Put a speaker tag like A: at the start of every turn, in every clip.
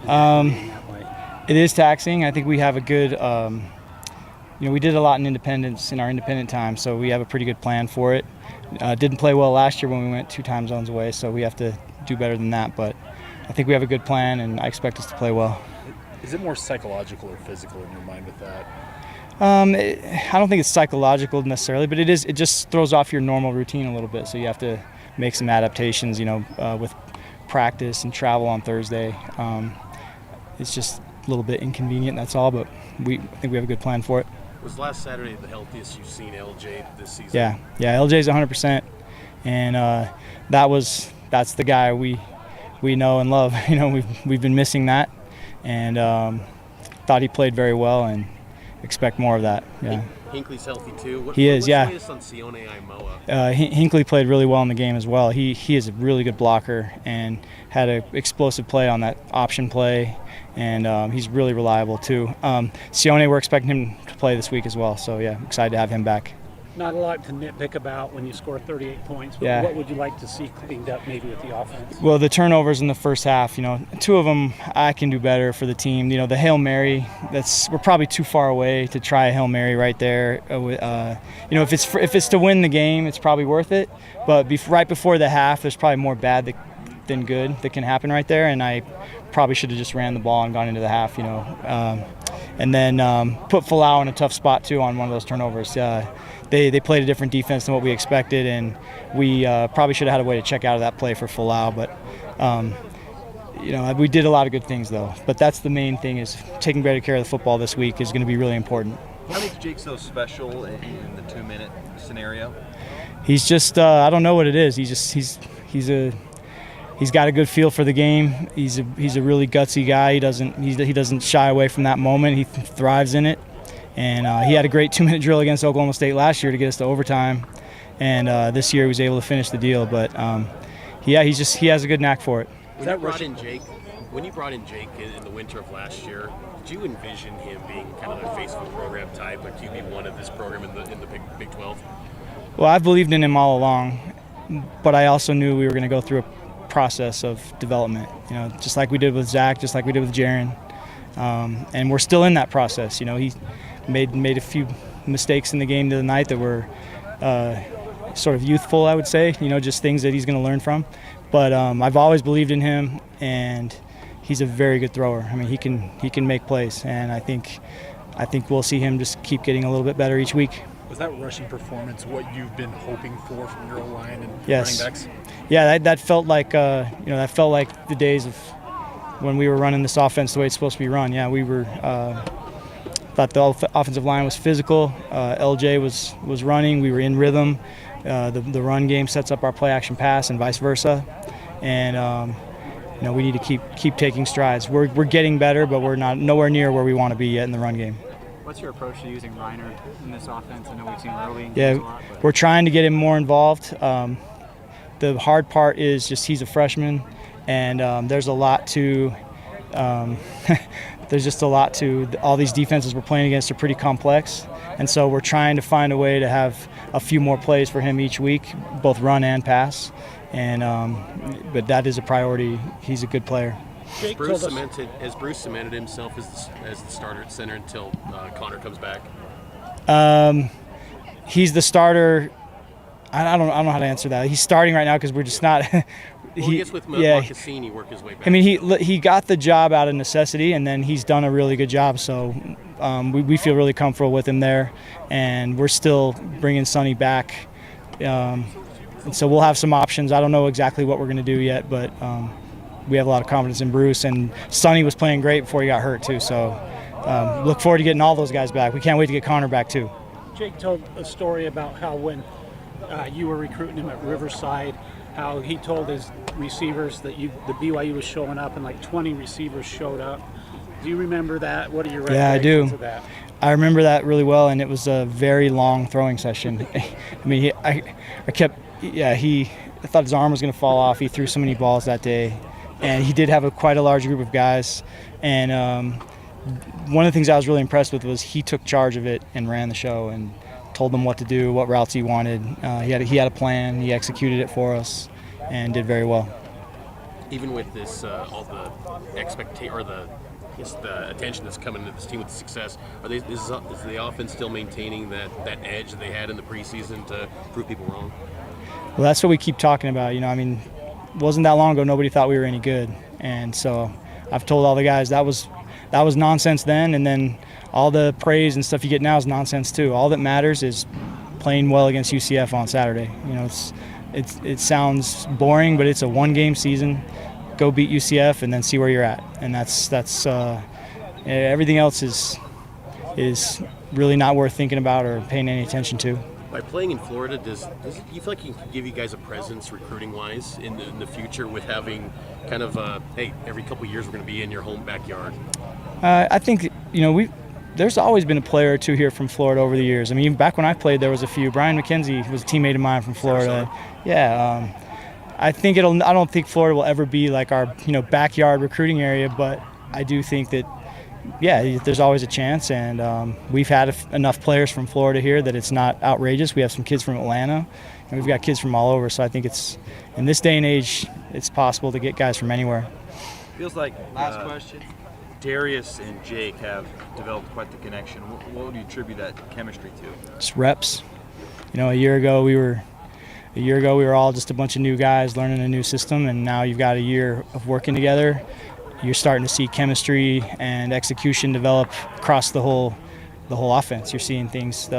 A: It is taxing. I think we have a good, we did a lot in our independent time, so we have a pretty good plan for it. Didn't play well last year when we went 2 time zones away, so we have to do better than that. But I think we have a good plan, and I expect us to play well.
B: Is it more psychological or physical in your mind with that?
A: I don't think it's psychological necessarily, but it is. It just throws off your normal routine a little bit, so you have to make some adaptations, with practice and travel on Thursday. It's just a little bit inconvenient, that's all, but I think we have a good plan for it.
C: Was last Saturday the healthiest you've seen LJ this season?
A: Yeah, LJ's 100%, and that's the guy we know and love. We've been missing that, and thought he played very well, and expect more of that. Yeah.
C: Hinckley's healthy too.
A: He is, yeah.
C: What's the latest on Sione Aimoa?
A: Hinckley played really well in the game as well. He is a really good blocker and had an explosive play on that option play, and he's really reliable too. Sione, we're expecting him to play this week as well, so yeah, excited to have him back.
D: Not a lot to nitpick about when you score 38 points, but what would you like to see cleaned up maybe with the offense?
A: Well, the turnovers in the first half, 2 of them I can do better for the team. The Hail Mary, we're probably too far away to try a Hail Mary right there. If it's to win the game, it's probably worth it. But right before the half, there's probably more bad than good that can happen right there, and I probably should have just ran the ball and gone into the half, and then put Falau in a tough spot too on one of those turnovers. They played a different defense than what we expected, and we probably should have had a way to check out of that play for Falau. But we did a lot of good things though. But that's the main thing, is taking better care of the football this week is going to be really important.
E: What makes Jake so special in the 2-minute scenario?
A: He's just I don't know what it is. He's got a good feel for the game. He's a really gutsy guy. He doesn't shy away from that moment. He thrives in it. And he had a great 2-minute drill against Oklahoma State last year to get us to overtime. And this year he was able to finish the deal. But he has a good knack for it.
C: When you brought in Jake in the winter of last year, did you envision him being kind of the face of the program type, like QB1 of this program in the Big 12?
A: Well, I've believed in him all along, but I also knew we were going to go through a process of development, just like we did with Zach, just like we did with Jaron. And we're still in that process. He made a few mistakes in the game the other night that were sort of youthful, I would say, just things that he's going to learn from. But I've always believed in him, and he's a very good thrower. I mean, he can make plays, and I think we'll see him just keep getting a little bit better each week.
B: Was that rushing performance what you've been hoping for from your O-line and
A: running
B: backs?
A: Yeah, that felt like the days of when we were running this offense the way it's supposed to be run. Yeah, we were thought the offensive line was physical. LJ was running. We were in rhythm. The run game sets up our play action pass and vice versa. And we need to keep taking strides. We're getting better, but we're nowhere near where we want to be yet in the run game.
F: What's your approach to using Reiner in this offense? I know we've seen him early in
A: games
F: a lot.
A: We're trying to get him more involved. The hard part is just he's a freshman, and there's a lot to there's just a lot to all these defenses we're playing against are pretty complex, and so we're trying to find a way to have a few more plays for him each week, both run and pass, and but that is a priority. He's a good player.
C: Has Bruce cemented himself as the starter at center until Connor comes back?
A: He's the starter. I don't know how to answer that. He's starting right now because we're just not.
C: I guess with Marcassini work his way back.
A: I mean, he got the job out of necessity, and then he's done a really good job. So we feel really comfortable with him there, and we're still bringing Sonny back. And so we'll have some options. I don't know exactly what we're going to do yet, but we have a lot of confidence in Bruce. And Sonny was playing great before he got hurt too. So look forward to getting all those guys back. We can't wait to get Connor back too.
D: Jake told a story about how when you were recruiting him at Riverside, how he told his receivers that the BYU was showing up and like 20 receivers showed up. Do you remember that? What are your recollections of that?
A: I remember that really well, and it was a very long throwing session. I mean, I thought his arm was going to fall off. He threw so many balls that day, and he did have quite a large group of guys. And one of the things I was really impressed with was he took charge of it and ran the show and told them what to do, what routes he wanted. He had a plan. He executed it for us and did very well.
C: even with this all the expectation or the attention that's coming to this team with the success, is the offense still maintaining that edge that they had in the preseason to prove people wrong?
A: Well, that's what we keep talking about. I mean, it wasn't that long ago nobody thought we were any good, and so I've told all the guys that was nonsense then, and then all the praise and stuff you get now is nonsense too. All that matters is playing well against UCF on Saturday. It sounds boring, but it's a one-game season. Go beat UCF and then see where you're at, and that's everything else is really not worth thinking about or paying any attention to.
C: By playing in Florida, do you feel like it can give you guys a presence recruiting-wise in the future with having kind of hey, every couple of years we're going to be in your home backyard?
A: I think there's always been a player or two here from Florida over the years. I mean, even back when I played, there was a few. Brian McKenzie was a teammate of mine from Florida. Yeah, I don't think Florida will ever be like our backyard recruiting area, but I do think that there's always a chance, and we've had enough players from Florida here that it's not outrageous. We have some kids from Atlanta, and we've got kids from all over. So I think it's in this day and age, it's possible to get guys from anywhere.
E: Feels like last question. Darius and Jake have developed quite the connection. What would you attribute that chemistry to?
A: Just reps. A year ago we were all just a bunch of new guys learning a new system, and now you've got a year of working together. You're starting to see chemistry and execution develop across the whole offense. You're seeing things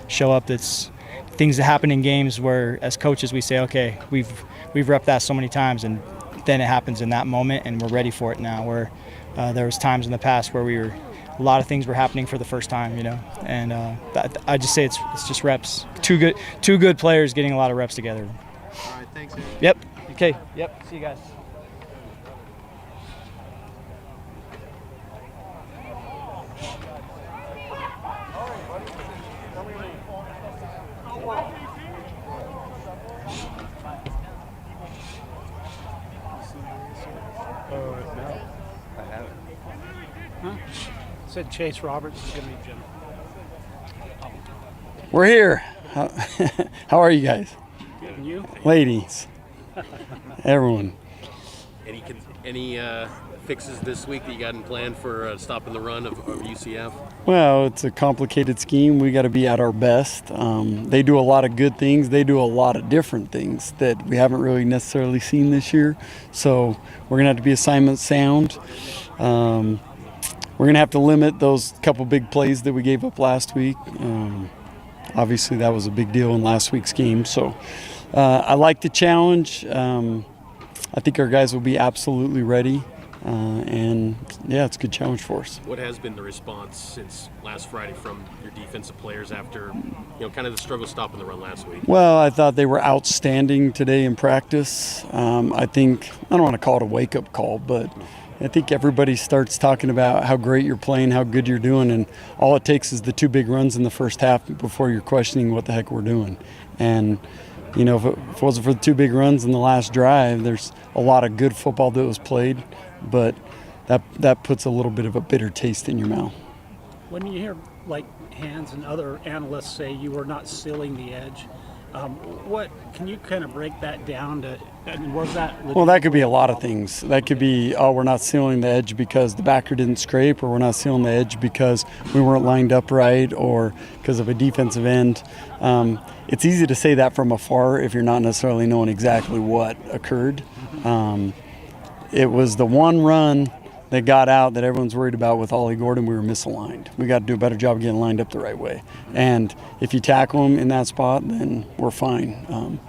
A: show up. That's things that happen in games where, as coaches, we say, okay, we've repped that so many times, and then it happens in that moment, and we're ready for it now. Where there was times in the past where a lot of things were happening for the first time, and I just say it's just reps. Two good players getting a lot of reps together.
E: All right, thanks.
A: Yep. Okay. Yep. See you guys.
D: Said Chase Roberts is going to meet Jim.
G: We're here. How are you guys?
D: Good, and you?
G: Ladies. Everyone.
C: Any fixes this week that you got in plan for stopping the run of UCF?
G: Well, it's a complicated scheme. We got to be at our best. They do a lot of good things. They do a lot of different things that we haven't really necessarily seen this year. So we're going to have to be assignment sound. We're going to have to limit those couple big plays that we gave up last week. Obviously, that was a big deal in last week's game. So I like the challenge. I think our guys will be absolutely ready. And, it's a good challenge for us.
C: What has been the response since last Friday from your defensive players after, kind of the struggle stopping the run last week?
G: Well, I thought they were outstanding today in practice. I don't want to call it a wake-up call, but I think everybody starts talking about how great you're playing, how good you're doing, and all it takes is the two big runs in the first half before you're questioning what the heck we're doing. And, if it wasn't for the two big runs in the last drive, there's a lot of good football that was played, but that puts a little bit of a bitter taste in your mouth.
D: When you hear, like, Hans and other analysts say you were not sealing the edge, what can you kind of break that down to? Was that?
G: Well, that could be a lot of things. That could be, we're not sealing the edge because the backer didn't scrape, or we're not sealing the edge because we weren't lined up right, or because of a defensive end. It's easy to say that from afar if you're not necessarily knowing exactly what occurred. It was the one run that got out that everyone's worried about with Ollie Gordon. We were misaligned. We got to do a better job of getting lined up the right way. And if you tackle him in that spot, then we're fine.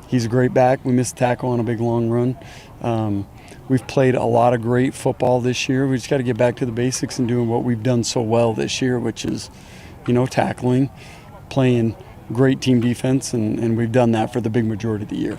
G: He's a great back. We missed a tackle on a big long run. We've played a lot of great football this year. We just got to get back to the basics and doing what we've done so well this year, which is, tackling, playing great team defense, and we've done that for the big majority of the year.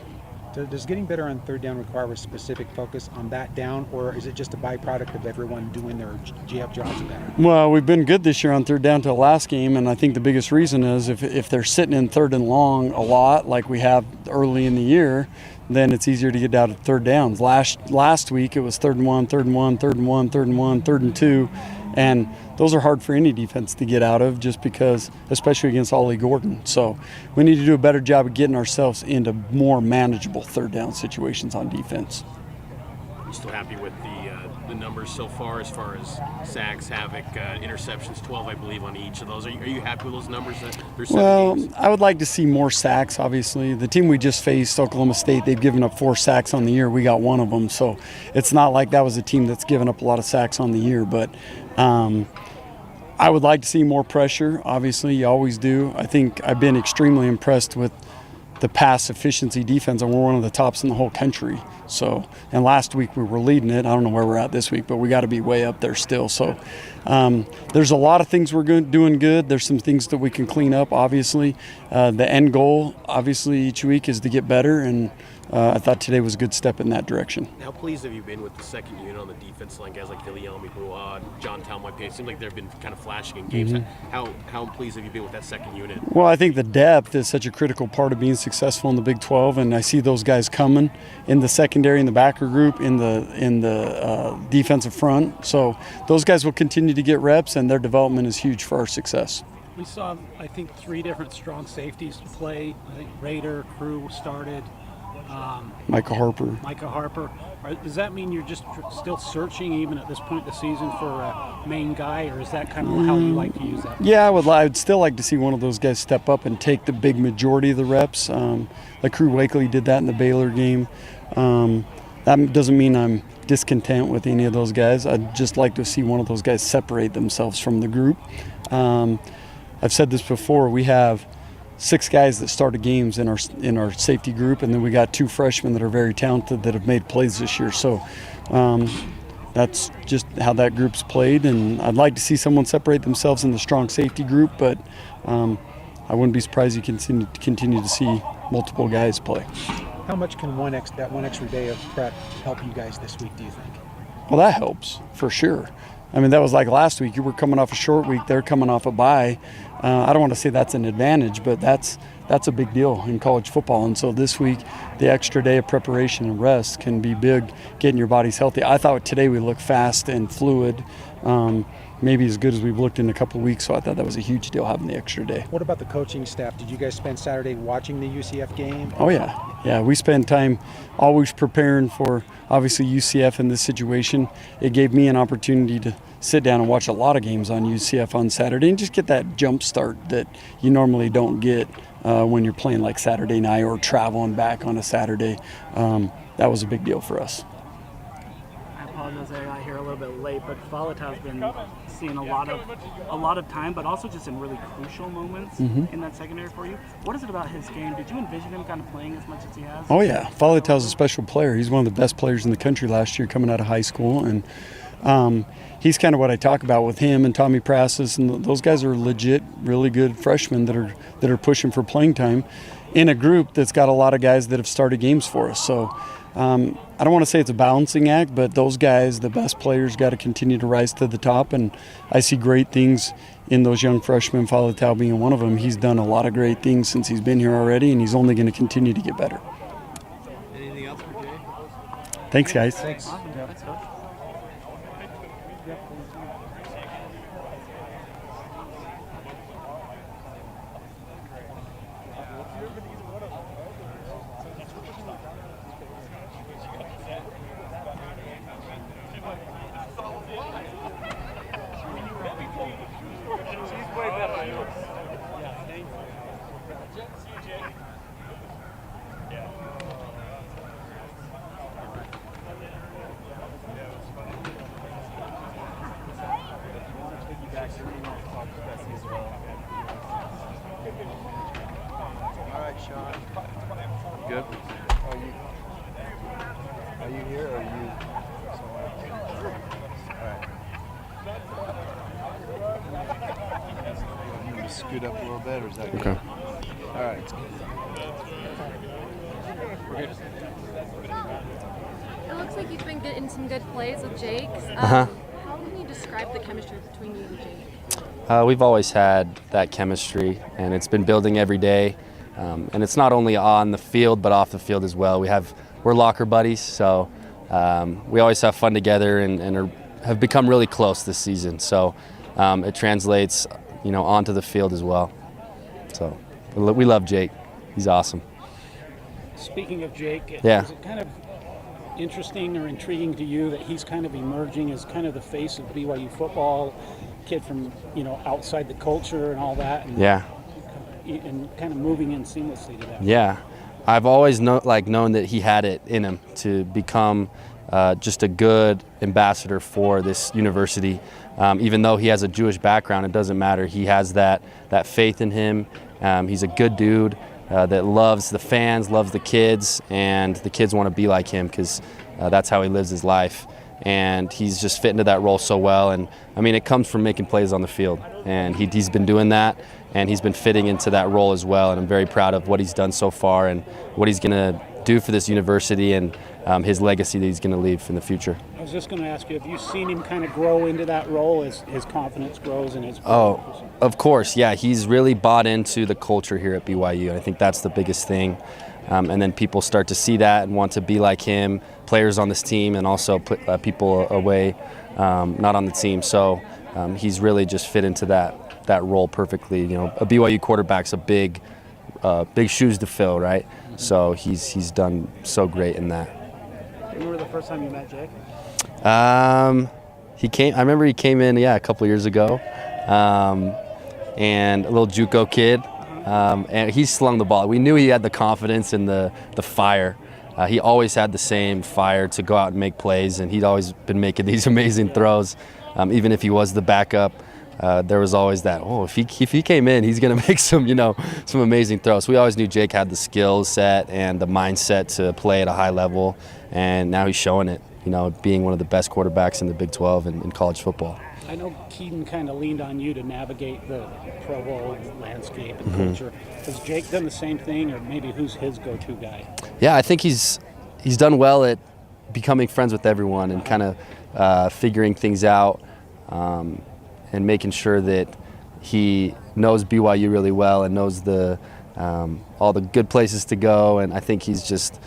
H: Does getting better on third down require a specific focus on that down, or is it just a byproduct of everyone doing their jobs better?
G: Well, we've been good this year on third down to the last game, and I think the biggest reason is if they're sitting in third and long a lot, like we have early in the year, then it's easier to get out of third downs. Last week it was third and one, third and one, third and one, third and one, third and two, and those are hard for any defense to get out of, just because, especially against Ollie Gordon. So we need to do a better job of getting ourselves into more manageable third down situations on defense.
C: you still happy with the numbers so far as sacks, havoc, interceptions, 12 I believe on each of those? Are you happy with those numbers? There's
G: Well,
C: games.
G: I would like to see more sacks, obviously. The team we just faced, Oklahoma State, they've given up 4 sacks on the year. We got 1 of them. So it's not like that was a team that's given up a lot of sacks on the year. But I would like to see more pressure. Obviously, you always do. I think I've been extremely impressed with the pass efficiency defense, and we're one of the tops in the whole country. So, and last week we were leading it. I don't know where we're at this week, but we got to be way up there still. So, there's a lot of things we're doing good. There's some things that we can clean up. Obviously, the end goal, obviously, each week is to get better, and I thought today was a good step in that direction.
C: How pleased have you been with the second unit on the defense line? Guys like Viliami, Brouard, John Talmape. It seems like they've been kind of flashing in games. How pleased have you been with that second unit?
G: Well, I think the depth is such a critical part of being successful in the Big 12, and I see those guys coming in the secondary, in the backer group, in the defensive front. So those guys will continue to get reps, and their development is huge for our success.
D: We saw, I think, 3 different strong safeties play. I think Rader, Crew started.
G: Micah Harper.
D: Does that mean you're just still searching even at this point in the season for a main guy, or is that kind of how you like to use that?
G: Yeah, I'd still like to see one of those guys step up and take the big majority of the reps. Like Crew Wakely did that in the Baylor game. That doesn't mean I'm discontent with any of those guys. I'd just like to see one of those guys separate themselves from the group. I've said this before, we have 6 guys that started games in our safety group, and then we got 2 freshmen that are very talented that have made plays this year. So that's just how that group's played, and I'd like to see someone separate themselves in the strong safety group, but I wouldn't be surprised you continue to see multiple guys play.
H: How much can that one extra day of prep help you guys this week, do you think?
G: Well, that helps for sure. I mean, that was like last week. You were coming off a short week. They're coming off a bye. I don't want to say that's an advantage, but that's a big deal in college football. And so this week, the extra day of preparation and rest can be big, getting your bodies healthy. I thought today we looked fast and fluid, maybe as good as we've looked in a couple of weeks. So I thought that was a huge deal having the extra day.
H: What about the coaching staff? Did you guys spend Saturday watching the UCF game?
G: Oh, yeah. Yeah, we spend time always preparing for, obviously, UCF in this situation. It gave me an opportunity to sit down and watch a lot of games on UCF on Saturday and just get that jump start that you normally don't get when you're playing like Saturday night or traveling back on a Saturday. That was a big deal for us.
I: I apologize, I got here a little bit late, but Faletau's been seeing a lot of time, but also just in really crucial moments in that secondary for you. What is it about his game? Did you envision him kind of playing as much as he has?
G: Oh yeah, Faletau's a special player. He's one of the best players in the country last year coming out of high school, and he's kind of what I talk about with him and Tommy Prassis, and those guys are legit, really good freshmen that are pushing for playing time in a group that's got a lot of guys that have started games for us. So I don't want to say it's a balancing act, but those guys, the best players, got to continue to rise to the top, and I see great things in those young freshmen, Faletau being one of them. He's done a lot of great things since he's been here already, and he's only going to continue to get better.
C: Anything else for Jay?
G: Thanks, guys.
H: Thanks.
I: Awesome. Thanks, Coach.
J: All right, Sean.
E: Good.
J: Are you here or are you somewhere else? All right. You want to scoot up a little bit, or is that good?
E: Okay.
J: All right.
K: It looks like you've been getting some good plays with Jake.
L: Uh-huh.
K: How can you describe the chemistry between you and Jake?
L: We've always had that chemistry, and it's been building every day. And it's not only on the field, but off the field as well. We're locker buddies, so we always have fun together and have become really close this season. So it translates, onto the field as well. So we love Jake. He's awesome.
D: Speaking of Jake,
L: Yeah.
D: is it kind of interesting or intriguing to you that he's kind of emerging as kind of the face of BYU football, kid from outside the culture and all that, and and kind of moving in seamlessly to that?
L: Yeah, I've always known that he had it in him to become just a good ambassador for this university. Even though he has a Jewish background, it doesn't matter. He has that faith in him. He's a good dude that loves the fans, loves the kids, and the kids want to be like him because that's how he lives his life. And he's just fit into that role so well. And I mean, it comes from making plays on the field, and he's been doing that, and he's been fitting into that role as well. And I'm very proud of what he's done so far and what he's going to do for this university and his legacy that he's going to leave in the future.
D: I was just going to ask you, have you seen him kind of grow into that role as his confidence grows and his?
L: Oh, of course, yeah. He's really bought into the culture here at BYU. I think that's the biggest thing. And then people start to see that and want to be like him, players on this team, and also put people away not on the team. So he's really just fit into that role perfectly. A BYU quarterback's a big shoes to fill, right? So he's done so great in that.
I: Do you remember the first time you met Jake?
L: I remember he came in, a couple years ago, and a little JUCO kid. And he slung the ball. We knew he had the confidence and the fire. He always had the same fire to go out and make plays, and he'd always been making these amazing throws. Even if he was the backup, there was always that, if he came in, he's going to make some amazing throws. So we always knew Jake had the skill set and the mindset to play at a high level, and now he's showing it, being one of the best quarterbacks in the Big 12 and in college football.
D: I know Keaton kind of leaned on you to navigate the Pro Bowl landscape and culture. Has Jake done the same thing, or maybe who's his go-to guy?
L: Yeah, I think he's done well at becoming friends with everyone and kind of figuring things out and making sure that he knows BYU really well and knows all the good places to go. And I think he's just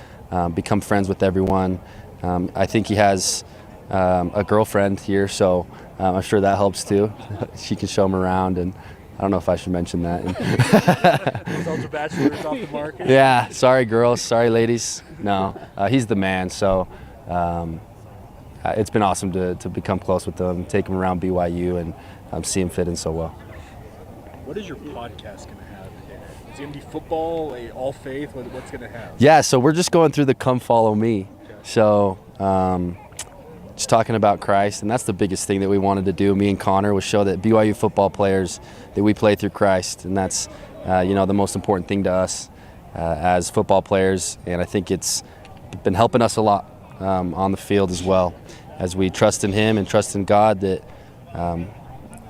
L: become friends with everyone. I think he has a girlfriend here, so I'm sure that helps too. She can show him around, and I don't know if I should mention that.
J: Those ultra bachelors off the market.
L: Yeah, sorry girls, sorry ladies. No, he's the man. So it's been awesome to become close with him, take him around BYU, and see him fit in so well.
J: What is your podcast going to have in it? Is it going to be football, all faith? What's going to have?
L: Yeah, so we're just going through the Come Follow Me.
J: Okay.
L: So just talking about Christ, and that's the biggest thing that we wanted to do, me and Connor, was show that BYU football players, that we play through Christ, and that's the most important thing to us as football players, and I think it's been helping us a lot on the field as well, as we trust in Him and trust in God that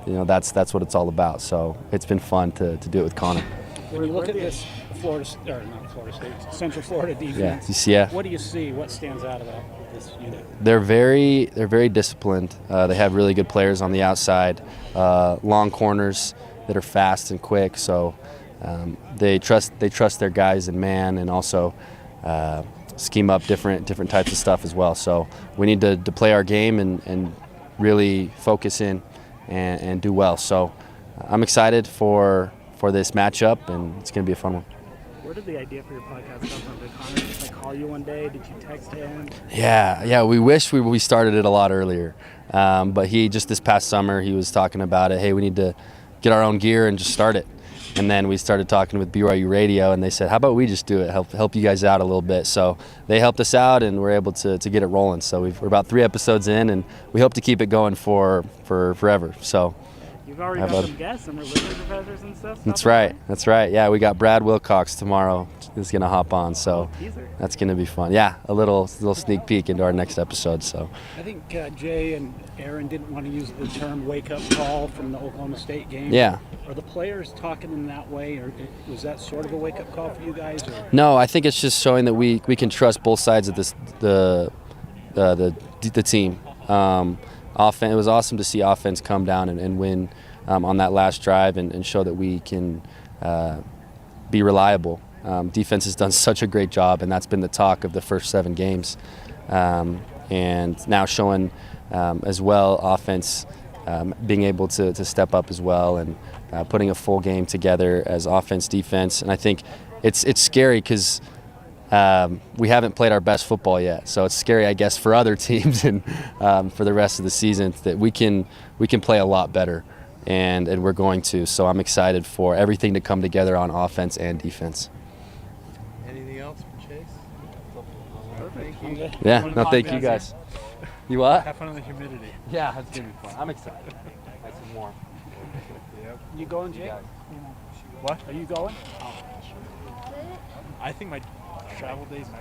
L: that's what it's all about. So it's been fun to do it with Connor.
D: When you look at this Central Florida defense,
L: UCF.
D: What do you see? What stands out about this unit?
L: They're very disciplined. They have really good players on the outside, long corners that are fast and quick. So they trust their guys in man, and also scheme up different types of stuff as well. So we need to play our game and really focus in and do well. So I'm excited for this matchup, and it's going to be a fun one.
I: Where did the idea for your podcast come from? Did Connor just call you one day? Did you text him?
L: Yeah. We wish we started it a lot earlier, but he just this past summer he was talking about it. Hey, we need to get our own gear and just start it. And then we started talking with BYU Radio, and they said, how about we just do it, help you guys out a little bit. So they helped us out, and we're able to get it rolling. So we're about 3 episodes in, and we hope to keep it going for forever. So
I: you've already got some guests, some religion professors and stuff.
L: That's right. Yeah, we got Brad Wilcox tomorrow is going to hop on, so that's going to be fun. Yeah, a little sneak peek into our next episode. So
D: I think Jay and Aaron didn't want to use the term wake-up call from the Oklahoma State game.
L: Yeah.
D: Are the players talking in that way, or was that sort of a wake-up call for you guys? Or?
L: No, I think it's just showing that we can trust both sides of the team. It was awesome to see offense come down and win on that last drive and show that we can be reliable. Defense has done such a great job, and that's been the talk of the first 7 games. And now showing as well offense being able to step up as well and putting a full game together as offense, defense. And I think it's scary because we haven't played our best football yet. So it's scary, I guess, for other teams and for the rest of the season that we can play a lot better, and we're going to. So I'm excited for everything to come together on offense and defense.
C: Anything else for Chase?
I: Perfect. Thank you.
L: Yeah, no, thank you guys. You what?
J: Have fun in the humidity.
L: Yeah, it's gonna be fun. I'm excited. Nice and warm.
D: You going, Jake?
J: What?
D: Are you going?
J: I think my travel days might